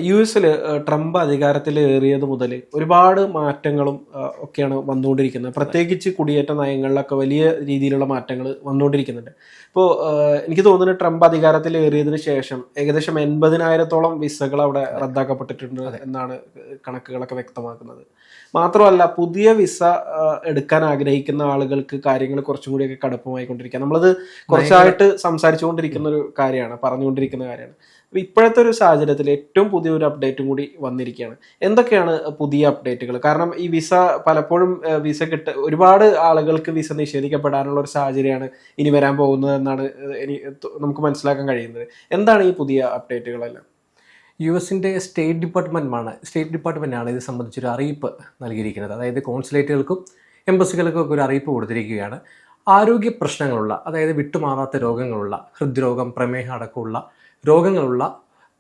U എസിൽ Trump അധികാരത്തിലേറിയത് മുതൽ ഒരുപാട് മാറ്റങ്ങളും ഒക്കെയാണ് വന്നുകൊണ്ടിരിക്കുന്നത്. പ്രത്യേകിച്ച് കുടിയേറ്റ നയങ്ങളിലൊക്കെ വലിയ രീതിയിലുള്ള മാറ്റങ്ങൾ വന്നുകൊണ്ടിരിക്കുന്നുണ്ട്. ഇപ്പോൾ എനിക്ക് തോന്നുന്നത് ട്രംപ് അധികാരത്തിലേറിയതിന് ശേഷം ഏകദേശം 80,000-ഓളം വിസകൾ അവിടെ റദ്ദാക്കപ്പെട്ടിട്ടുണ്ട് എന്നാണ് കണക്കുകളൊക്കെ വ്യക്തമാക്കുന്നത്. മാത്രമല്ല, പുതിയ വിസ എടുക്കാൻ ആഗ്രഹിക്കുന്ന ആളുകൾക്ക് കാര്യങ്ങൾ കുറച്ചും കൂടിയൊക്കെ കടുപ്പമായിക്കൊണ്ടിരിക്കുക. നമ്മളത് കുറച്ചായിട്ട് സംസാരിച്ചുകൊണ്ടിരിക്കുന്ന ഒരു കാര്യമാണ്, പറഞ്ഞുകൊണ്ടിരിക്കുന്ന കാര്യമാണ്. അപ്പോൾ ഇപ്പോഴത്തെ ഒരു സാഹചര്യത്തിൽ ഏറ്റവും പുതിയൊരു അപ്ഡേറ്റും കൂടി വന്നിരിക്കുകയാണ്. എന്തൊക്കെയാണ് പുതിയ അപ്ഡേറ്റുകൾ? കാരണം ഈ വിസ പലപ്പോഴും ഒരുപാട് ആളുകൾക്ക് വിസ നിഷേധിക്കപ്പെടാനുള്ള ഒരു സാഹചര്യമാണ് ഇനി വരാൻ പോകുന്നത് എന്നാണ് നമുക്ക് മനസ്സിലാക്കാൻ കഴിയുന്നത്. എന്താണ് ഈ പുതിയ അപ്ഡേറ്റുകളെല്ലാം? US-ൻ്റെ സ്റ്റേറ്റ് ഡിപ്പാർട്ട്മെൻറ്റാണ് ഇത് സംബന്ധിച്ചൊരു അറിയിപ്പ് നൽകിയിരിക്കുന്നത്. അതായത് കോൺസുലേറ്റുകൾക്കും എംബസികൾക്കും ഒക്കെ ഒരു അറിയിപ്പ് കൊടുത്തിരിക്കുകയാണ്. ആരോഗ്യ പ്രശ്നങ്ങളുള്ള, അതായത് വിട്ടുമാറാത്ത രോഗങ്ങളുള്ള, ഹൃദ്രോഗം, പ്രമേഹം അടക്കമുള്ള രോഗങ്ങളുള്ള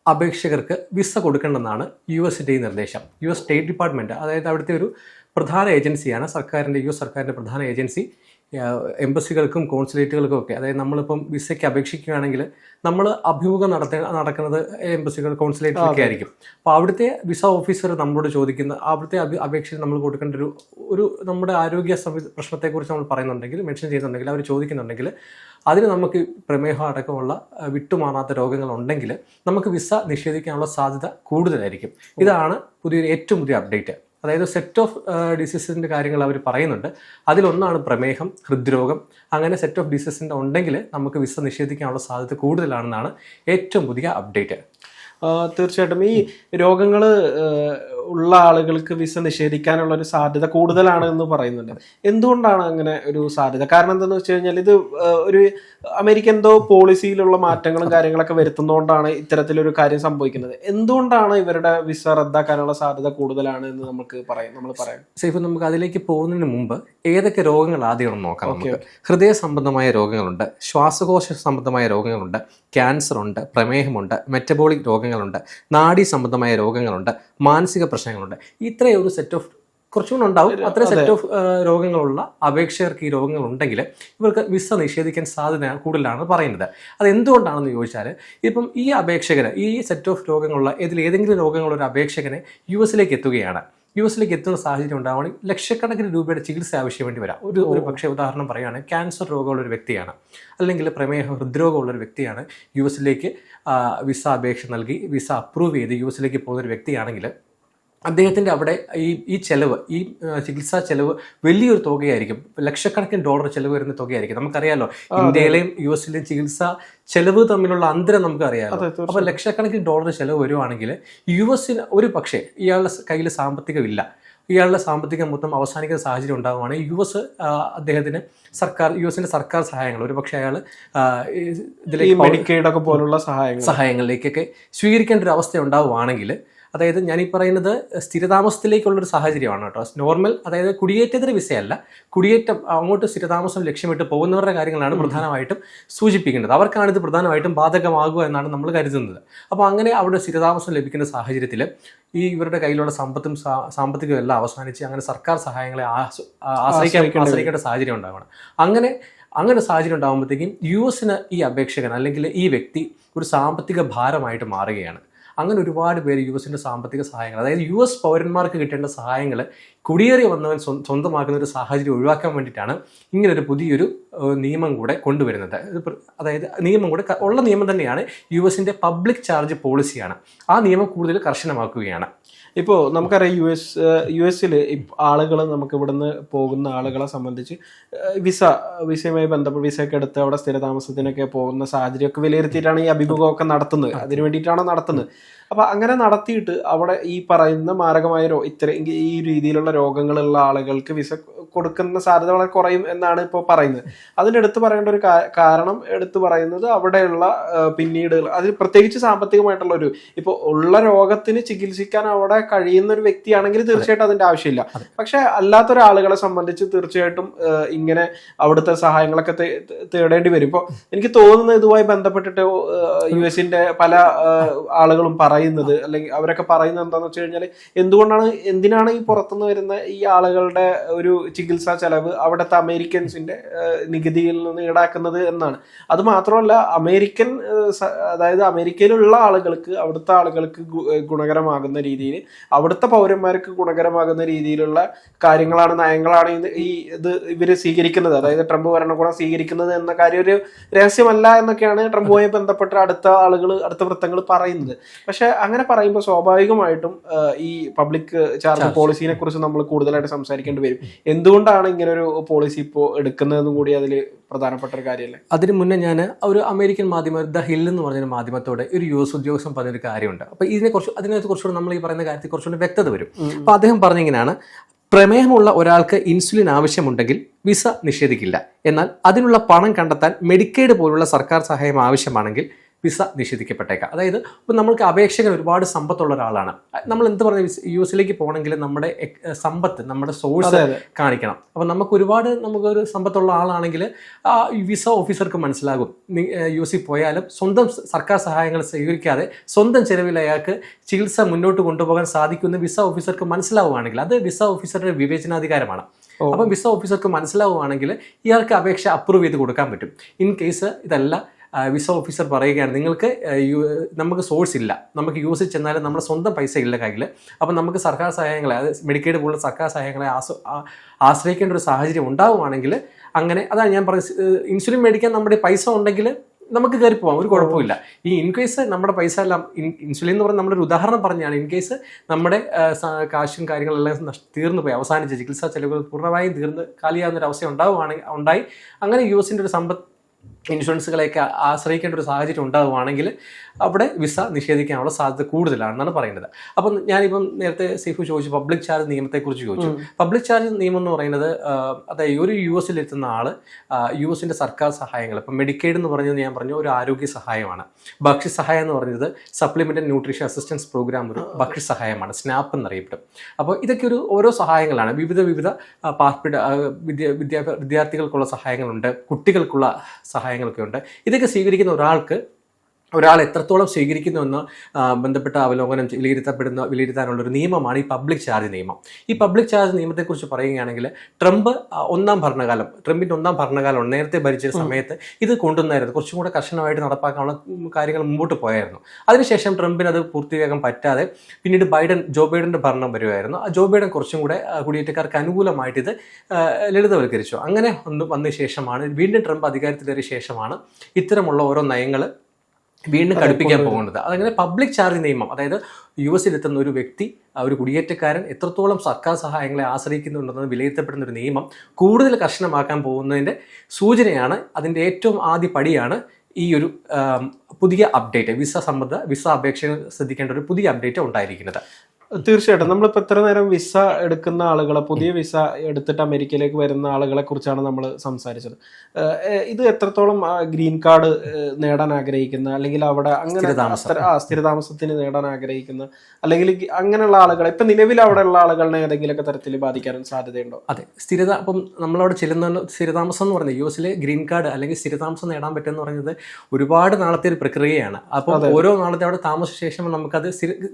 അപേക്ഷകർക്ക് വിസ കൊടുക്കേണ്ടെന്നാണ് US-ൻ്റെ ഈ നിർദ്ദേശം. US സ്റ്റേറ്റ് ഡിപ്പാർട്ട്മെൻറ്റ്, അതായത് അവിടുത്തെ ഒരു പ്രധാന ഏജൻസിയാണ്, US സർക്കാരിൻ്റെ പ്രധാന ഏജൻസി. എംബസികൾക്കും കോൺസുലേറ്റുകൾക്കും ഒക്കെ, അതായത് നമ്മളിപ്പം വിസയ്ക്ക് അപേക്ഷിക്കുകയാണെങ്കിൽ നമ്മൾ അഭിമുഖം നടക്കുന്നത് എംബസികൾ, കോൺസുലേറ്റിലൊക്കെ ആയിരിക്കും. അപ്പോൾ അവിടുത്തെ വിസ ഓഫീസർ നമ്മളോട് ചോദിക്കുന്ന, അവിടുത്തെ അപേക്ഷയിൽ നമ്മൾ കൊടുക്കേണ്ട ഒരു നമ്മുടെ ആരോഗ്യ പ്രശ്നത്തെക്കുറിച്ച് നമ്മൾ പറയുന്നുണ്ടെങ്കിൽ, മെൻഷൻ ചെയ്യുന്നുണ്ടെങ്കിൽ, അവർ ചോദിക്കുന്നുണ്ടെങ്കിൽ അതിന് നമുക്ക് പ്രമേഹം അടക്കമുള്ള വിട്ടുമാറാത്ത രോഗങ്ങളുണ്ടെങ്കിൽ നമുക്ക് വിസ നിഷേധിക്കാനുള്ള സാധ്യത കൂടുതലായിരിക്കും. ഇതാണ് ഏറ്റവും പുതിയ അപ്ഡേറ്റ്. അതായത് സെറ്റ് ഓഫ് ഡിസീസിൻ്റെ കാര്യങ്ങൾ അവർ പറയുന്നുണ്ട്. അതിലൊന്നാണ് പ്രമേഹം, ഹൃദ്രോഗം. അങ്ങനെ സെറ്റ് ഓഫ് ഡിസീസിൻ്റെ ഉണ്ടെങ്കിൽ നമുക്ക് വിസ നിഷേധിക്കാനുള്ള സാധ്യത കൂടുതലാണെന്നാണ് ഏറ്റവും പുതിയ അപ്ഡേറ്റ്. തീർച്ചയായിട്ടും ഈ രോഗങ്ങൾ ഉള്ള ആളുകൾക്ക് വിസ നിഷേധിക്കാനുള്ള ഒരു സാധ്യത കൂടുതലാണ് എന്ന് പറയുന്നുണ്ട്. എന്തുകൊണ്ടാണ് അങ്ങനെ ഒരു സാധ്യത? കാരണം എന്താണെന്ന് വെച്ച് കഴിഞ്ഞാൽ ഇത് ഒരു അമേരിക്ക എന്തോ പോളിസിയിലുള്ള മാറ്റങ്ങളും കാര്യങ്ങളൊക്കെ വരുത്തുന്നതുകൊണ്ടാണ് ഇത്തരത്തിലൊരു കാര്യം സംഭവിക്കുന്നത്. എന്തുകൊണ്ടാണ് ഇവരുടെ വിസ റദ്ദാക്കാനുള്ള സാധ്യത കൂടുതലാണ് എന്ന് നമ്മൾ പറയാം. സൈഫ്, നമുക്ക് അതിലേക്ക് പോകുന്നതിന് മുമ്പ് ഏതൊക്കെ രോഗങ്ങൾ ആദ്യം നോക്കാം. നമുക്ക് ഹൃദയ സംബന്ധമായ രോഗങ്ങളുണ്ട്, ശ്വാസകോശ സംബന്ധമായ രോഗങ്ങളുണ്ട്, ക്യാൻസർ ഉണ്ട്, പ്രമേഹമുണ്ട്, മെറ്റബോളിക് രോഗങ്ങളുണ്ട്, നാഡീ സംബന്ധമായ രോഗങ്ങളുണ്ട്, മാനസിക പ്രശ്നങ്ങളുണ്ട്. ഇത്രയും ഒരു സെറ്റ് ഓഫ്, കുറച്ചുകൂടെ ഉണ്ടാവും, അത്ര സെറ്റ് ഓഫ് രോഗങ്ങളുള്ള അപേക്ഷകർക്ക് ഈ രോഗങ്ങൾ ഉണ്ടെങ്കിൽ ഇവർക്ക് വിസ നിഷേധിക്കാൻ സാധ്യത കൂടുതലാണ് പറയുന്നത്. അത് എന്തുകൊണ്ടാണെന്ന് ചോദിച്ചാൽ, ഇപ്പം ഈ അപേക്ഷകന് ഈ സെറ്റ് ഓഫ് രോഗങ്ങളുള്ള ഏതെങ്കിലും രോഗങ്ങളുള്ള ഒരു അപേക്ഷകനെ US-ലേക്ക് എത്തുകയാണ്. US-ലേക്ക് എത്തുന്ന സാഹചര്യം ഉണ്ടാവുകയാണെങ്കിൽ ലക്ഷക്കണക്കിന് രൂപയുടെ ചികിത്സ ആവശ്യം വേണ്ടി വരാം. ഒരു പക്ഷേ ഉദാഹരണം പറയുകയാണെങ്കിൽ ക്യാൻസർ രോഗമുള്ള ഒരു വ്യക്തിയാണ്, അല്ലെങ്കിൽ പ്രമേഹം, ഹൃദ്രോഗമുള്ള ഒരു വ്യക്തിയാണ്. US-ലേക്ക് വിസ അപേക്ഷ നൽകി വിസ അപ്രൂവ് ചെയ്ത് US-ലേക്ക് പോകുന്ന ഒരു വ്യക്തിയാണെങ്കിൽ അദ്ദേഹത്തിൻ്റെ അവിടെ ഈ ചെലവ്, ഈ ചികിത്സാ ചെലവ് വലിയൊരു തുകയായിരിക്കും. ലക്ഷക്കണക്കിന് ഡോളർ ചെലവ് വരുന്ന തുകയായിരിക്കും. നമുക്കറിയാലോ, ഇന്ത്യയിലെയും US-ലെയും ചികിത്സാ ചെലവ് തമ്മിലുള്ള അന്തരം നമുക്കറിയാമല്ലോ. അപ്പോൾ ലക്ഷക്കണക്കിന് ഡോളർ ചെലവ് വരുവാണെങ്കിൽ US-ന് ഒരു പക്ഷേ ഇയാളുടെ കയ്യിൽ സാമ്പത്തികമില്ല, ഇയാളുടെ സാമ്പത്തികം മൊത്തം അവസാനിക്കുന്ന സാഹചര്യം ഉണ്ടാകുവാണെങ്കിൽ അദ്ദേഹത്തിന് US-ന്റെ സർക്കാർ സഹായങ്ങൾ, ഒരു പക്ഷേ അയാൾ ഇതിലേക്ക് മെഡിക്കെയ്ഡ് പോലുള്ള സഹായങ്ങളിലേക്കൊക്കെ സ്വീകരിക്കേണ്ട ഒരു അവസ്ഥ ഉണ്ടാവുകയാണെങ്കിൽ, അതായത് ഞാനീ പറയുന്നത് സ്ഥിരതാമസത്തിലേക്കുള്ളൊരു സാഹചര്യമാണ് കേട്ടോ. നോർമൽ, അതായത് കുടിയേറ്റത്തിന് വിസയല്ല, കുടിയേറ്റം അങ്ങോട്ട് സ്ഥിരതാമസം ലക്ഷ്യമിട്ട് പോകുന്നവരുടെ കാര്യങ്ങളാണ് പ്രധാനമായിട്ടും സൂചിപ്പിക്കേണ്ടത്. അവർക്കാണിത് പ്രധാനമായിട്ടും ബാധകമാകുക എന്നാണ് നമ്മൾ കരുതുന്നത്. അപ്പോൾ അങ്ങനെ അവിടെ സ്ഥിരതാമസം ലഭിക്കുന്ന സാഹചര്യത്തിൽ ഇവരുടെ കയ്യിലുള്ള സാമ്പത്തികം എല്ലാം അവസാനിച്ച് അങ്ങനെ സർക്കാർ സഹായങ്ങളെ ആശ്രയിക്കേണ്ട സാഹചര്യം ഉണ്ടാകണം. അങ്ങനെ സാഹചര്യം ഉണ്ടാകുമ്പോഴത്തേക്കും US-ന് ഈ അപേക്ഷകൻ അല്ലെങ്കിൽ ഈ വ്യക്തി ഒരു സാമ്പത്തിക ഭാരമായിട്ട് മാറുകയാണ്. അങ്ങനെ ഒരുപാട് പേര് US-ന്റെ സാമ്പത്തിക സഹായങ്ങൾ, അതായത് US പൗരന്മാർക്ക് കിട്ടേണ്ട സഹായങ്ങൾ കുടിയേറി വന്നവൻ സ്വന്തമാക്കുന്ന ഒരു സാഹചര്യം ഒഴിവാക്കാൻ വേണ്ടിയിട്ടാണ് ഇങ്ങനൊരു പുതിയൊരു നിയമം കൂടെ കൊണ്ടുവരുന്നത്. അതായത് ഉള്ള നിയമം തന്നെയാണ്, US-ന്റെ പബ്ലിക് ചാർജ് പോളിസിയാണ്. ആ നിയമം കൂടുതൽ കർശനമാക്കുകയാണ്. ഇപ്പോൾ നമുക്കറിയാം US-ൽ ആളുകൾ, നമുക്ക് ഇവിടുന്ന് പോകുന്ന ആളുകളെ സംബന്ധിച്ച് വിസയുമായി ബന്ധപ്പെട്ട് വിസയൊക്കെ എടുത്ത് അവിടെ സ്ഥിരതാമസത്തിനൊക്കെ പോകുന്ന സാഹചര്യമൊക്കെ വിലയിരുത്തിയിട്ടാണ് ഈ അഭിമുഖമൊക്കെ നടത്തുന്നത്. അതിനു വേണ്ടിയിട്ടാണ് നടത്തുന്നത്. അപ്പോൾ അങ്ങനെ നടത്തിയിട്ട് അവിടെ ഈ പറയുന്ന മാരകമായ ഈ രീതിയിലുള്ള രോഗങ്ങളുള്ള ആളുകൾക്ക് വിസ കൊടുക്കുന്ന സാധ്യത വളരെ കുറയും എന്നാണ് ഇപ്പോൾ പറയുന്നത്. അതിനെടുത്ത് പറയേണ്ട ഒരു കാരണം എടുത്തു പറയുന്നത് അവിടെയുള്ള പിന്നീട് അത് പ്രത്യേകിച്ച് സാമ്പത്തികമായിട്ടുള്ള ഇപ്പോൾ ഉള്ള രോഗത്തിന് ചികിത്സിക്കാൻ അവിടെ കഴിയുന്ന ഒരു വ്യക്തിയാണെങ്കിൽ തീർച്ചയായിട്ടും അതിന്റെ ആവശ്യമില്ല. പക്ഷെ അല്ലാത്ത ഒരാളുകളെ സംബന്ധിച്ച് തീർച്ചയായിട്ടും ഇങ്ങനെ അവിടുത്തെ സഹായങ്ങളൊക്കെ തേടേണ്ടി വരും. ഇപ്പോൾ എനിക്ക് തോന്നുന്നത് ഇതുമായി ബന്ധപ്പെട്ടിട്ട് US-ന്റെ പല ആളുകളും പറയുന്നത്, അല്ലെങ്കിൽ അവരൊക്കെ പറയുന്നത് എന്താണെന്ന് വെച്ച് കഴിഞ്ഞാൽ എന്തിനാണ് ഈ പുറത്തുനിന്ന് വരുന്ന ഈ ആളുകളുടെ ഒരു ചികിത്സാ ചെലവ് അവിടുത്തെ അമേരിക്കൻസിന്റെ നികുതിയിൽ നിന്ന് ഈടാക്കുന്നത് എന്നാണ്. അത് മാത്രമല്ല അതായത് അമേരിക്കയിലുള്ള ആളുകൾക്ക്, അവിടുത്തെ ആളുകൾക്ക് ഗുണകരമാകുന്ന രീതിയിൽ, അവിടുത്തെ പൗരന്മാർക്ക് ഗുണകരമാകുന്ന രീതിയിലുള്ള കാര്യങ്ങളാണ്, നയങ്ങളാണ് ഇവര് സ്വീകരിക്കുന്നത്, അതായത് ട്രംപ് ഭരണകൂടം സ്വീകരിക്കുന്നത് എന്ന കാര്യം ഒരു രഹസ്യമല്ല എന്നൊക്കെയാണ് ട്രംപുമായി ബന്ധപ്പെട്ട അടുത്ത വൃത്തങ്ങൾ പറയുന്നത്. പക്ഷെ അങ്ങനെ പറയുമ്പോൾ സ്വാഭാവികമായിട്ടും ഈ പബ്ലിക് ചാർജ് പോളിസിനെ കുറിച്ച് നമ്മൾ കൂടുതലായിട്ട് സംസാരിക്കേണ്ടി വരും. എന്തുകൊണ്ടാണ് ഇങ്ങനെ ഒരു പോളിസി ഇപ്പോൾ എടുക്കുന്നതെന്നും കൂടി അതിൽ പ്രധാനപ്പെട്ട ഒരു കാര്യമല്ലേ? അതിന് മുന്നേ ഞാൻ ഒരു അമേരിക്കൻ മാധ്യമം ദ ഹിൽ എന്ന് പറഞ്ഞൊരു മാധ്യമത്തോടെ ഒരു US ഉദ്യോഗസ്ഥൻ പറഞ്ഞൊരു കാര്യമുണ്ട്. അപ്പോൾ അതിനകത്ത് കുറച്ചുകൂടെ നമ്മൾ ഈ പറയുന്ന കാര്യത്തിൽ കുറച്ചുകൂടി വ്യക്തത വരും. അപ്പോൾ അദ്ദേഹം പറഞ്ഞിങ്ങനെയാണ്: പ്രമേഹമുള്ള ഒരാൾക്ക് ഇൻസുലിൻ ആവശ്യമുണ്ടെങ്കിൽ വിസ നിഷേധിക്കില്ല. എന്നാൽ അതിനുള്ള പണം കണ്ടെത്താൻ മെഡിക്കെയ്ഡ് പോലുള്ള സർക്കാർ സഹായം ആവശ്യമാണെങ്കിൽ വിസ നിഷേധിക്കപ്പെട്ടേക്കാം. അതായത് ഇപ്പോൾ നമ്മൾക്ക് അപേക്ഷകൻ ഒരുപാട് സമ്പത്തുള്ള ഒരാളാണ്. നമ്മൾ എന്ത് പറഞ്ഞ US പോകണമെങ്കിൽ നമ്മുടെ സമ്പത്ത്, നമ്മുടെ സോഴ്സ് കാണിക്കണം. അപ്പം നമുക്കൊരു സമ്പത്തുള്ള ആളാണെങ്കിൽ വിസ ഓഫീസർക്ക് മനസ്സിലാകും US പോയാലും സ്വന്തം സർക്കാർ സഹായങ്ങൾ സ്വീകരിക്കാതെ സ്വന്തം ചെലവിൽ അയാൾക്ക് ചികിത്സ മുന്നോട്ട് കൊണ്ടുപോകാൻ സാധിക്കുമെന്ന് വിസ ഓഫീസർക്ക് മനസ്സിലാവുകയാണെങ്കിൽ അത് വിസ ഓഫീസറുടെ വിവേചനാധികാരമാണ്. അപ്പം വിസ ഓഫീസർക്ക് മനസ്സിലാവുകയാണെങ്കിൽ ഇയാൾക്ക് അപേക്ഷ അപ്രൂവ് ചെയ്ത് കൊടുക്കാൻ പറ്റും. ഇൻ കേസ് ഇതല്ല, വിസ ഓഫീസർ പറയുകയാണ് നമുക്ക് സോഴ്സ് ഇല്ല, നമുക്ക് US ചെന്നാലും നമ്മുടെ സ്വന്തം പൈസ ഇല്ല കയ്യിൽ, അപ്പം നമുക്ക് സർക്കാർ സഹായങ്ങളെ, അത് മെഡിക്കെയ്ഡ് പോലുള്ള സർക്കാർ സഹായങ്ങളെ ആശ്രയിക്കേണ്ട ഒരു സാഹചര്യം ഉണ്ടാവുകയാണെങ്കിൽ, അങ്ങനെ അതാണ് ഞാൻ പറഞ്ഞത്, ഇൻസുലിൻ മേടിക്കാൻ നമ്മുടെ പൈസ ഉണ്ടെങ്കിൽ നമുക്ക് കയറി പോകാം, ഒരു കുഴപ്പമില്ല. ഈ ഇൻ കേസ് നമ്മുടെ പൈസ എല്ലാം, ഇൻസുലിൻ എന്ന് പറഞ്ഞാൽ നമ്മളൊരു ഉദാഹരണം പറഞ്ഞാണ്, ഇൻ കേസ് നമ്മുടെ കാശും കാര്യങ്ങളെല്ലാം തീർന്നു പോയി, അവസാനിച്ച ചികിത്സാ ചെലവുകൾ പൂർണ്ണമായും കാലിയാവുന്ന ഒരു അവസ്ഥ ഉണ്ടായി അങ്ങനെ US ഒരു സമ്പത്ത് ഇൻഷുറൻസുകളെയൊക്കെ ആശ്രയിക്കേണ്ട ഒരു സാഹചര്യം ഉണ്ടാവുകയാണെങ്കിൽ അവിടെ വിസ നിഷേധിക്കാനുള്ള സാധ്യത കൂടുതലാണെന്നാണ് പറയുന്നത്. അപ്പം ഞാനിപ്പം നേരത്തെ സൈഫു ചോദിച്ചു, പബ്ലിക് ചാർജ് നിയമത്തെക്കുറിച്ച് ചോദിച്ചു. പബ്ലിക് ചാർജ് നിയമം എന്ന് പറയുന്നത്, അതായത് ഒരു US എത്തുന്ന ആൾ US സർക്കാർ സഹായങ്ങൾ, ഇപ്പം മെഡിക്കെയ്ഡ് എന്ന് പറഞ്ഞത് ഞാൻ പറഞ്ഞു ഒരു ആരോഗ്യ സഹായമാണ്. ഭക്ഷ്യ സഹായം എന്ന് പറഞ്ഞത് സപ്ലിമെൻ്ററി ന്യൂട്രീഷൻ അസിസ്റ്റൻസ് പ്രോഗ്രാം, ഒരു ഭക്ഷ്യ സഹായമാണ്, സ്നാപ്പ് എന്നറിയപ്പെടും. അപ്പോൾ ഇതൊക്കെ ഓരോ സഹായങ്ങളാണ്. വിവിധ പാർപ്പിട വിദ്യാർത്ഥികൾക്കുള്ള സഹായങ്ങളുണ്ട്, കുട്ടികൾക്കുള്ള സഹായങ്ങളൊക്കെ ഉണ്ട്. ഇതൊക്കെ സ്വീകരിക്കുന്ന ഒരാൾ എത്രത്തോളം സ്വീകരിക്കുന്നുവെന്ന് ബന്ധപ്പെട്ട അവലോകനം വിലയിരുത്താനുള്ളൊരു നിയമമാണ് ഈ പബ്ലിക് ചാർജ് നിയമം. ഈ പബ്ലിക് ചാർജ് നിയമത്തെക്കുറിച്ച് പറയുകയാണെങ്കിൽ ട്രംപിൻ്റെ ഒന്നാം ഭരണകാലം നേരത്തെ ഭരിച്ച സമയത്ത് ഇത് കൊണ്ടുവന്നായിരുന്നു, കുറച്ചും കൂടെ കർശനമായിട്ട് നടപ്പാക്കാനുള്ള കാര്യങ്ങൾ മുമ്പോട്ട് പോയായിരുന്നു. അതിനുശേഷം ട്രംപിന് അത് പൂർത്തിയാക്കാൻ പറ്റാതെ പിന്നീട് ജോ ബൈഡൻ്റെ ഭരണം വരുമായിരുന്നു. ജോ ബൈഡൻ കുറച്ചും കൂടെ കുടിയേറ്റക്കാർക്ക് അനുകൂലമായിട്ട് ഇത് ലളിതവൽക്കരിച്ചു. അങ്ങനെ വന്ന ശേഷമാണ് വീണ്ടും ട്രംപ് അധികാരത്തിലേറിയ ശേഷമാണ് ഇത്തരമുള്ള ഓരോ നയങ്ങൾ വീണ്ടും കടുപ്പിക്കാൻ പോകുന്നത്. അതങ്ങനെ പബ്ലിക് ചാർജ് നിയമം, അതായത് US എത്തുന്ന ഒരു വ്യക്തി, ഒരു കുടിയേറ്റക്കാരൻ എത്രത്തോളം സർക്കാർ സഹായങ്ങളെ ആശ്രയിക്കുന്നുണ്ടെന്ന് വിലയിരുത്തപ്പെടുന്ന ഒരു നിയമം കൂടുതൽ കർശനമാക്കാൻ പോകുന്നതിൻ്റെ സൂചനയാണ്, അതിൻ്റെ ഏറ്റവും ആദ്യ പടിയാണ് ഈ ഒരു പുതിയ അപ്ഡേറ്റ്. വിസ അപേക്ഷകൾ ശ്രദ്ധിക്കേണ്ട ഒരു പുതിയ അപ്ഡേറ്റ് ഉണ്ടായിരിക്കുന്നത്. തീർച്ചയായിട്ടും നമ്മളിപ്പോൾ ഇത്ര നേരം വിസ എടുക്കുന്ന ആളുകളെ, പുതിയ വിസ എടുത്തിട്ട് അമേരിക്കയിലേക്ക് വരുന്ന ആളുകളെ കുറിച്ചാണ് നമ്മൾ സംസാരിച്ചത്. ഇത് എത്രത്തോളം ഗ്രീൻ കാർഡ് നേടാൻ ആഗ്രഹിക്കുന്ന, അല്ലെങ്കിൽ അവിടെ അങ്ങനെ സ്ഥിരതാമസത്തിന് നേടാൻ ആഗ്രഹിക്കുന്ന, അല്ലെങ്കിൽ അങ്ങനെയുള്ള ആളുകളെ ഇപ്പം നിലവിൽ അവിടെ ഉള്ള ആളുകളെ ഏതെങ്കിലുമൊക്കെ തരത്തിൽ ബാധിക്കാനും സാധ്യതയുണ്ടോ? അതെ, അപ്പം നമ്മളവിടെ ചെല്ലുന്ന സ്ഥിരതാമസം എന്ന് പറയുന്നത് US ഗ്രീൻ കാർഡ് അല്ലെങ്കിൽ സ്ഥിരതാമസം നേടാൻ പറ്റുമെന്ന് പറയുന്നത് ഒരുപാട് നാളത്തെ ഒരു പ്രക്രിയയാണ്. അപ്പോൾ ഓരോ നാളത്തെ അവിടെ താമസിച്ച ശേഷം നമുക്കത്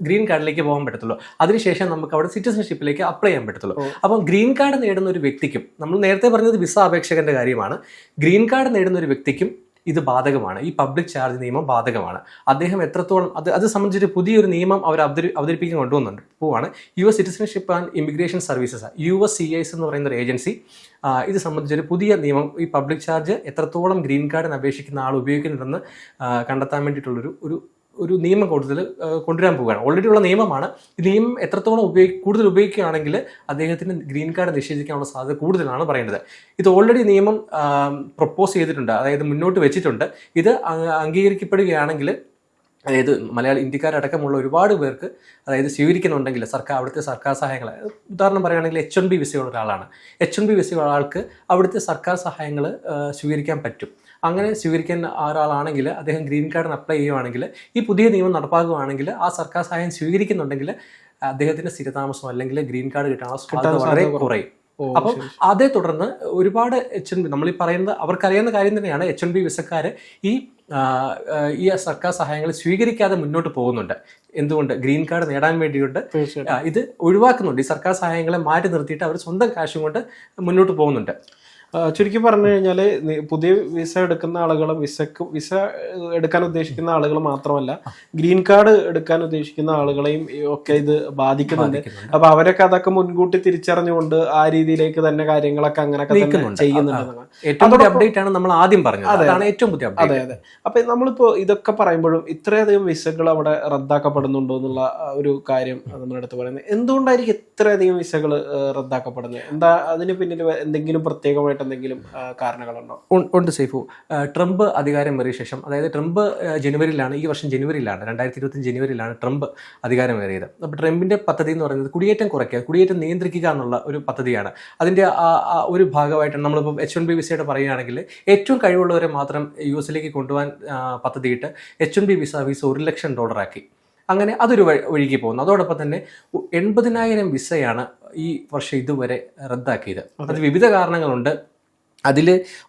ഗ്രീൻ കാർഡിലേക്ക് പോകാൻ പറ്റത്തുള്ളൂ. അതിനുശേഷം നമുക്ക് അവിടെ സിറ്റിസൺഷിപ്പിലേക്ക് അപ്ലൈ ചെയ്യാൻ പറ്റത്തുള്ളൂ. അപ്പം ഗ്രീൻ കാർഡ് നേടുന്ന ഒരു വ്യക്തിക്കും, നമ്മൾ നേരത്തെ പറഞ്ഞത് വിസ അപേക്ഷകന്റെ കാര്യമാണ്, ഗ്രീൻ കാർഡ് നേടുന്ന ഒരു വ്യക്തിക്കും ഇത് ബാധകമാണ്. ഈ പബ്ലിക് ചാർജ് നിയമം ബാധകമാണ്. അദ്ദേഹം എത്രത്തോളം അത് സംബന്ധിച്ചൊരു പുതിയൊരു നിയമം അവർ അവതരിപ്പിക്കാൻ പോവാണ്. US citizenship and immigration services, USCIS എന്ന് പറയുന്ന ഒരു ഏജൻസി ഇത് സംബന്ധിച്ചൊരു പുതിയ നിയമം, ഈ പബ്ലിക് ചാർജ് എത്രത്തോളം ഗ്രീൻ കാർഡിന് അപേക്ഷിക്കുന്ന ആൾ ഉപയോഗിക്കുന്നുണ്ടെന്ന് കണ്ടെത്താൻ വേണ്ടിയിട്ടുള്ളൊരു ഒരു നിയമം കൊണ്ടുവരാൻ പോവുകയാണ്. ഓൾറെഡി ഉള്ള നിയമമാണ്. ഈ നിയമം എത്രത്തോളം കൂടുതൽ ഉപയോഗിക്കുകയാണെങ്കിൽ അദ്ദേഹത്തിന് ഗ്രീൻ കാർഡ് നിഷേധിക്കാനുള്ള സാധ്യത കൂടുതലാണ് പറയുന്നത്. ഇത് ഓൾറെഡി നിയമം പ്രപ്പോസ് ചെയ്തിട്ടുണ്ട്, അതായത് മുന്നോട്ട് വെച്ചിട്ടുണ്ട്. ഇത് അംഗീകരിക്കപ്പെടുകയാണെങ്കിൽ, അതായത് ഇന്ത്യക്കാരടക്കമുള്ള ഒരുപാട് പേർക്ക് അതായത് സ്വീകരിക്കുന്നുണ്ടെങ്കിൽ അവിടുത്തെ സർക്കാർ സഹായങ്ങൾ, ഉദാഹരണം പറയുകയാണെങ്കിൽ H1B വിസയുള്ള ഒരാളാണ്, H1B വിസയുള്ള ആൾക്ക് അവിടുത്തെ സർക്കാർ സഹായങ്ങൾ സ്വീകരിക്കാൻ പറ്റും. അങ്ങനെ സ്വീകരിക്കാൻ ഒരാളാണെങ്കിൽ അദ്ദേഹം ഗ്രീൻ കാർഡിന് അപ്ലൈ ചെയ്യുകയാണെങ്കിൽ, ഈ പുതിയ നിയമം നടപ്പാക്കുകയാണെങ്കിൽ ആ സർക്കാർ സഹായം സ്വീകരിക്കുന്നുണ്ടെങ്കിൽ അദ്ദേഹത്തിന് സ്ഥിരതാമസം അല്ലെങ്കിൽ ഗ്രീൻ കാർഡ് കിട്ടാനുള്ള സാധ്യത വളരെ കുറയും. അപ്പം അതേ തുടർന്ന് ഒരുപാട് H1B, നമ്മളീ പറയുന്നത് അവർക്കറിയാവുന്ന കാര്യം തന്നെയാണ്, H1B വിസക്കാർ ഈ ഈ സർക്കാർ സഹായങ്ങൾ സ്വീകരിക്കാതെ മുന്നോട്ട് പോകുന്നുണ്ട്. എന്തുകൊണ്ട്? ഗ്രീൻ കാർഡ് നേടാൻ വേണ്ടിയിട്ട് ഇത് ഒഴിവാക്കുന്നുണ്ട്. ഈ സർക്കാർ സഹായങ്ങളെ മാറ്റി നിർത്തിയിട്ട് അവർ സ്വന്തം കാശും കൊണ്ട് മുന്നോട്ട് പോകുന്നുണ്ട്. ചുരുക്കി പറഞ്ഞു കഴിഞ്ഞാൽ പുതിയ വിസ എടുക്കുന്ന ആളുകളും വിസ എടുക്കാൻ ഉദ്ദേശിക്കുന്ന ആളുകൾ മാത്രമല്ല, ഗ്രീൻ കാർഡ് എടുക്കാൻ ഉദ്ദേശിക്കുന്ന ആളുകളെയും ഒക്കെ ഇത് ബാധിക്കുന്നുണ്ട്. അപ്പൊ അവരൊക്കെ അതൊക്കെ മുൻകൂട്ടി തിരിച്ചറിഞ്ഞുകൊണ്ട് ആ രീതിയിലേക്ക് തന്നെ കാര്യങ്ങളൊക്കെ അങ്ങനെയൊക്കെ ചെയ്യുന്നുണ്ട്. ഏറ്റവും പുതിയ അപ്ഡേറ്റ് ആണ് നമ്മൾ ആദ്യം പറഞ്ഞത്. അതാണ് ഏറ്റവും പുതിയ അപ്ഡേറ്റ്. അതെ. അപ്പൊ നമ്മളിപ്പോ ഇതൊക്കെ പറയുമ്പോഴും ഇത്രയധികം വിസകൾ അവിടെ റദ്ദാക്കപ്പെടുന്നുണ്ടോ എന്നുള്ള ഒരു കാര്യം നമ്മുടെ അടുത്ത് പറയുന്നത്, എന്തുകൊണ്ടായിരിക്കും ഇത്രയധികം വിസകൾ റദ്ദാക്കപ്പെടുന്നത്? എന്താ അതിന് പിന്നിൽ എന്തെങ്കിലും പ്രത്യേകമായിട്ട് എന്തെങ്കിലും കാരണങ്ങളുണ്ടോ? ഉണ്ട് സൈഫു. ട്രംപ് അധികാരമേറിയ ശേഷം, അതായത് ട്രംപ് ജനുവരിയിലാണ്, ഈ വർഷം ജനുവരിയിലാണ്, 2020 ജനുവരിയിലാണ് ട്രംപ് അധികാരമേറിയത്. അപ്പോൾ ട്രംപിന്റെ പദ്ധതി എന്ന് പറയുന്നത് കുടിയേറ്റം കുറയ്ക്കുക, കുടിയേറ്റം നിയന്ത്രിക്കുക എന്നുള്ള ഒരു പദ്ധതിയാണ്. അതിന്റെ ഒരു ഭാഗമായിട്ടാണ് നമ്മളിപ്പോൾ H1B വിസയുടെ പറയുകയാണെങ്കിൽ ഏറ്റവും കഴിവുള്ളവരെ മാത്രം US കൊണ്ടുപോകാൻ പദ്ധതിയിട്ട് H1B വിസ $1 ലക്ഷം ആക്കി. അങ്ങനെ അതൊരു ഒഴുകി പോകുന്നു. അതോടൊപ്പം തന്നെ 80,000 വിസയാണ് ഈ വർഷം ഇതുവരെ റദ്ദാക്കിയത്. അത് വിവിധ കാരണങ്ങളുണ്ട്. അതിൽ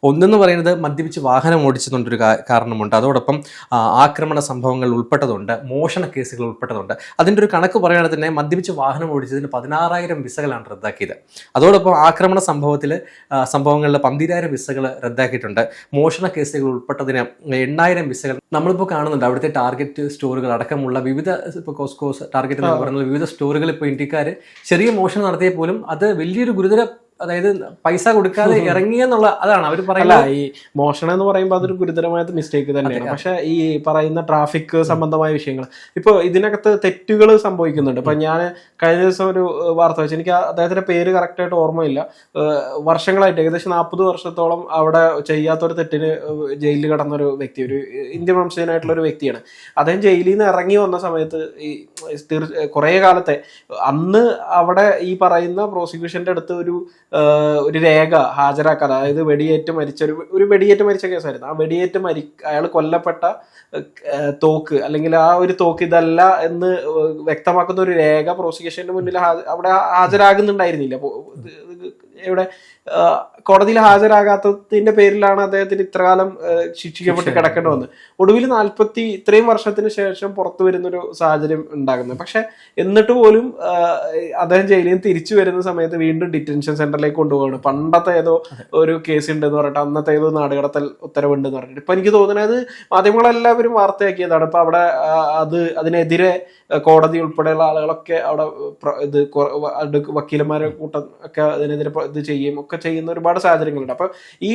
ഒന്നെന്ന് പറയുന്നത് മദ്യപിച്ച് വാഹനം ഓടിച്ചതുകൊണ്ടൊരു കാരണമുണ്ട്. അതോടൊപ്പം ആക്രമണ സംഭവങ്ങൾ ഉൾപ്പെട്ടതുണ്ട്, മോഷണ കേസുകൾ ഉൾപ്പെട്ടതുണ്ട്. അതിൻ്റെ ഒരു കണക്ക് പറയുകയാണെങ്കിൽ തന്നെ മദ്യപിച്ച് വാഹനം ഓടിച്ചതിന് 16,000 വിസകളാണ് റദ്ദാക്കിയത്. അതോടൊപ്പം ആക്രമണ സംഭവങ്ങളിൽ 12,000 വിസകൾ റദ്ദാക്കിയിട്ടുണ്ട്. മോഷണ കേസുകൾ ഉൾപ്പെട്ടതിന് 8,000 വിസകൾ നമ്മളിപ്പോൾ കാണുന്നുണ്ട്. അവിടുത്തെ ടാർഗറ്റ് സ്റ്റോറുകൾ അടക്കമുള്ള വിവിധ, ഇപ്പോൾ കോസ്കോസ് ടാർഗറ്റ് എന്ന് പറയുന്നത് വിവിധ സ്റ്റോറുകൾ ഇപ്പോൾ ഇന്ത്യക്കാർ ചെറിയ മോഷണം നടത്തിയ പോലും അത് വലിയൊരു ഗുരുതര, അതായത് പൈസ കൊടുക്കാതെ ഇറങ്ങിയെന്നുള്ള, അതാണ് അവർ പറയുന്നത്. ഈ മോഷണം എന്ന് പറയുമ്പോൾ അതൊരു ഗുരുതരമായ മിസ്റ്റേക്ക് തന്നെയാണ്. പക്ഷെ ഈ പറയുന്ന ട്രാഫിക് സംബന്ധമായ വിഷയങ്ങൾ, ഇപ്പൊ ഇതിനകത്ത് തെറ്റുകൾ സംഭവിക്കുന്നുണ്ട്. ഇപ്പൊ ഞാൻ കഴിഞ്ഞ ദിവസം ഒരു വാർത്ത വെച്ചു, എനിക്ക് അദ്ദേഹത്തിന്റെ പേര് കറക്റ്റായിട്ട് ഓർമ്മയില്ല. വർഷങ്ങളായിട്ട് ഏകദേശം 40 വർഷത്തോളം അവിടെ ചെയ്യാത്തൊരു തെറ്റിന് ജയിലിൽ കിടന്നൊരു വ്യക്തി, ഒരു ഇന്ത്യൻ വംശജനായിട്ടുള്ള ഒരു വ്യക്തിയാണ്. അദ്ദേഹം ജയിലിൽ നിന്ന് ഇറങ്ങി വന്ന സമയത്ത് ഈ കുറെ കാലത്തെ അന്ന് അവിടെ ഈ പറയുന്ന പ്രോസിക്യൂഷന്റെ അടുത്ത് ഒരു രേഖ ഹാജരാക്കാൻ, അതായത് വെടിയേറ്റ് മരിച്ച കേസായിരുന്നു. ആ വെടിയേറ്റ് അയാൾ കൊല്ലപ്പെട്ട തോക്ക് അല്ലെങ്കിൽ ആ ഒരു തോക്ക് ഇതല്ല എന്ന് വ്യക്തമാക്കുന്ന ഒരു രേഖ പ്രോസിക്യൂഷന്റെ മുന്നിൽ അവിടെ ഹാജരാകുന്നുണ്ടായിരുന്നില്ല. ഇവിടെ കോടതിയിൽ ഹാജരാകാത്തതിന്റെ പേരിലാണ് അദ്ദേഹത്തിന് ഇത്രകാലം ശിക്ഷിക്കപ്പെട്ട് കിടക്കേണ്ടി വന്നത്. ഒടുവിൽ ഇത്രയും വർഷത്തിന് ശേഷം പുറത്തു വരുന്നൊരു സാഹചര്യം ഉണ്ടാകുന്നത്. പക്ഷെ എന്നിട്ട് പോലും അദ്ദേഹം ജയിലിൽ നിന്ന് തിരിച്ചു വരുന്ന സമയത്ത് വീണ്ടും ഡിറ്റൻഷൻ സെന്ററിലേക്ക് കൊണ്ടുപോകണം. പണ്ടത്തെ ഏതോ ഒരു കേസ് ഉണ്ടെന്ന് പറഞ്ഞിട്ട്, അന്നത്തെ ഏതോ നാടുകടത്തൽ ഉത്തരവുണ്ടെന്ന് പറഞ്ഞിട്ട്. ഇപ്പൊ എനിക്ക് തോന്നുന്നത് മാധ്യമങ്ങളെല്ലാവരും വാർത്തയാക്കിയതാണ്. ഇപ്പൊ അവിടെ അതിനെതിരെ കോടതി ഉൾപ്പെടെയുള്ള ആളുകളൊക്കെ അവിടെ വക്കീലന്മാരെ കൂട്ടം ഒക്കെ അതിനെതിരെ ഇത് ചെയ്യുകയും ഒക്കെ ചെയ്യുന്ന ഒരുപാട് സാഹചര്യങ്ങളുണ്ട്. അപ്പൊ ഈ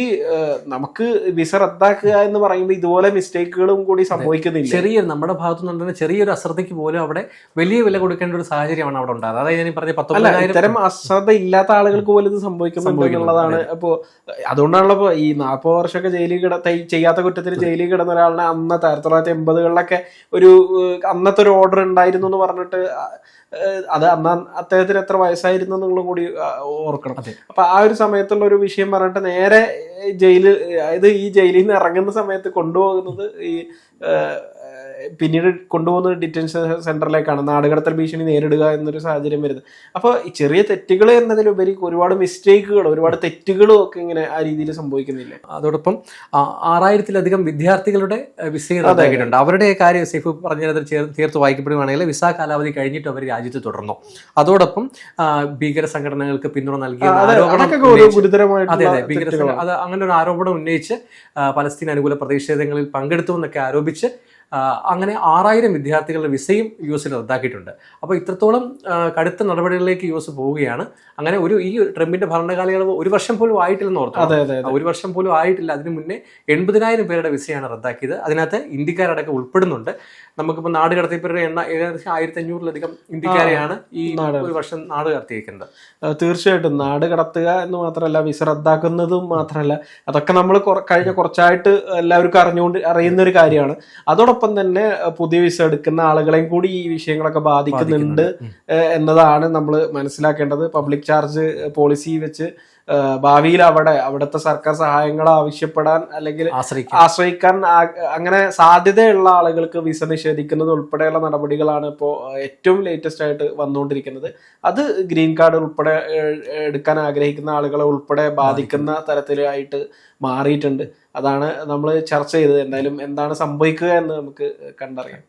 നമുക്ക് വിസ റദ്ദാക്കുക എന്ന് പറയുമ്പോൾ ഇതുപോലെ മിസ്റ്റേക്കുകളും കൂടി സംഭവിക്കുന്നില്ല. നമ്മുടെ ഭാഗത്തു നിന്നുണ്ടെങ്കിൽ ചെറിയൊരു അശ്രദ്ധയ്ക്ക് പോലും അവിടെ വലിയ വില കൊടുക്കേണ്ട ഒരു സാഹചര്യമാണ് അവിടെ ഉണ്ടായത്. അതായത് ഞാൻ പറഞ്ഞ 19,000 ഇത്തരം അശ്രദ്ധ ഇല്ലാത്ത ആളുകൾക്ക് പോലും ഇത് സംഭവിക്കുന്നുണ്ട് എന്നുള്ളതാണ്. അപ്പോ അതുകൊണ്ടാണല്ലോ ഇപ്പൊ ഈ 40 വർഷമൊക്കെ ജയിലിൽ ചെയ്യാത്ത കുറ്റത്തിന് ജയിലിൽ കിടന്ന ഒരാളിനെ അന്നത്തെ 1980-കളിലൊക്കെ അന്നത്തെ ഒരു ഓർഡർ ഉണ്ടായിരുന്നു എന്ന് പറഞ്ഞിട്ട്, അത് അദ്ദേഹത്തിന് എത്ര വയസ്സായിരുന്നു എന്നുള്ളത് കൂടി ഓർക്കണം. അപ്പൊ ആ ഒരു സമയത്തുള്ള ഒരു വിഷയം പറഞ്ഞിട്ട് നേരെ അതായത് ഈ ജയിലിൽ നിന്ന് ഇറങ്ങുന്ന സമയത്ത് കൊണ്ടുപോകുന്നത് പിന്നീട് കൊണ്ടുപോകുന്നത് ഡിറ്റൻഷൻ സെന്ററിലേക്കാണ്. നാടുകടത്തൽ ഭീഷണി നേരിടുക എന്നൊരു സാഹചര്യം വരുന്നത്. അപ്പോൾ ഈ ചെറിയ തെറ്റുകൾ എന്നതിലുപരി ഒരുപാട് മിസ്റ്റേക്കുകൾ, ഒരുപാട് തെറ്റുകളും ഒക്കെ ഇങ്ങനെ ആ രീതിയിൽ സംഭവിക്കുന്നില്ല. അതോടൊപ്പം 6,000-ലധികം വിദ്യാർത്ഥികളുടെ വിസയും റദ്ദാക്കിയിട്ടുണ്ട്. അവരുടെ കാര്യം സൈഫ് പറഞ്ഞത് ചേർത്ത് വായിക്കപ്പെടുകയാണെങ്കിൽ വിസ കാലാവധി കഴിഞ്ഞിട്ട് അവർ രാജ്യത്ത് തുടർന്നു. അതോടൊപ്പം ഭീകര സംഘടനകൾക്ക് പിന്തുണ നൽകിയ അത് അങ്ങനെ ഒരു ആരോപണം ഉന്നയിച്ച് പലസ്തീൻ അനുകൂല പ്രതിഷേധങ്ങളിൽ പങ്കെടുത്തു എന്നൊക്കെ ആരോപിച്ച് അങ്ങനെ 6,000 വിദ്യാർത്ഥികളുടെ വിസയും US റദ്ദാക്കിയിട്ടുണ്ട്. അപ്പോൾ ഇത്രത്തോളം കടുത്ത നടപടികളിലേക്ക് US പോവുകയാണ്. അങ്ങനെ ഈ ട്രംപിന്റെ ഭരണകാലയളവ് 1 വർഷം പോലും ആയിട്ടില്ലെന്ന് ഓർത്തു. 1 വർഷം പോലും ആയിട്ടില്ല. അതിനു മുന്നേ 80,000 പേരുടെ വിസയാണ് റദ്ദാക്കിയത്. അതിനകത്ത് ഇന്ത്യക്കാരടക്കം ഉൾപ്പെടുന്നുണ്ട്. നമുക്കിപ്പോൾ നാട് കടത്തിയവരുടെ എണ്ണ ഏകദേശം 1,500-ലധികം ഇന്ത്യക്കാരെയാണ് ഈ 1 വർഷം നാട് കടത്തിയിരിക്കുന്നത്. തീർച്ചയായിട്ടും നാട് കടത്തുക എന്ന് മാത്രമല്ല, വിസ റദ്ദാക്കുന്നതും മാത്രമല്ല, അതൊക്കെ നമ്മൾ കഴിഞ്ഞ കുറച്ചായിട്ട് എല്ലാവർക്കും അറിയുന്ന ഒരു കാര്യമാണ്. അതോടൊപ്പം തന്നെ പുതിയ വിസ എടുക്കുന്ന ആളുകളെയും കൂടി ഈ വിഷയങ്ങളൊക്കെ ബാധിക്കുന്നുണ്ട് എന്നതാണ് നമ്മൾ മനസ്സിലാക്കേണ്ടത്. പബ്ലിക് ചാർജ് പോളിസി വെച്ച് ഭാവിയിൽ അവിടുത്തെ സർക്കാർ സഹായങ്ങൾ ആവശ്യപ്പെടാൻ അല്ലെങ്കിൽ ആശ്രയിക്കാൻ അങ്ങനെ സാധ്യതയുള്ള ആളുകൾക്ക് വിസ നിഷേധിക്കുന്നത് ഉൾപ്പെടെയുള്ള നടപടികളാണ് ഇപ്പോൾ ഏറ്റവും ലേറ്റസ്റ്റ് ആയിട്ട് വന്നുകൊണ്ടിരിക്കുന്നത്. അത് ഗ്രീൻ കാർഡ് ഉൾപ്പെടെ എടുക്കാൻ ആഗ്രഹിക്കുന്ന ആളുകളെ ഉൾപ്പെടെ ബാധിക്കുന്ന തരത്തിലായിട്ട് മാറിയിട്ടുണ്ട്. അതാണ് നമ്മൾ ചർച്ച ചെയ്തത്. എന്തായാലും എന്താണ് സംഭവിക്കുക എന്ന് നമുക്ക് കണ്ടറിയാം.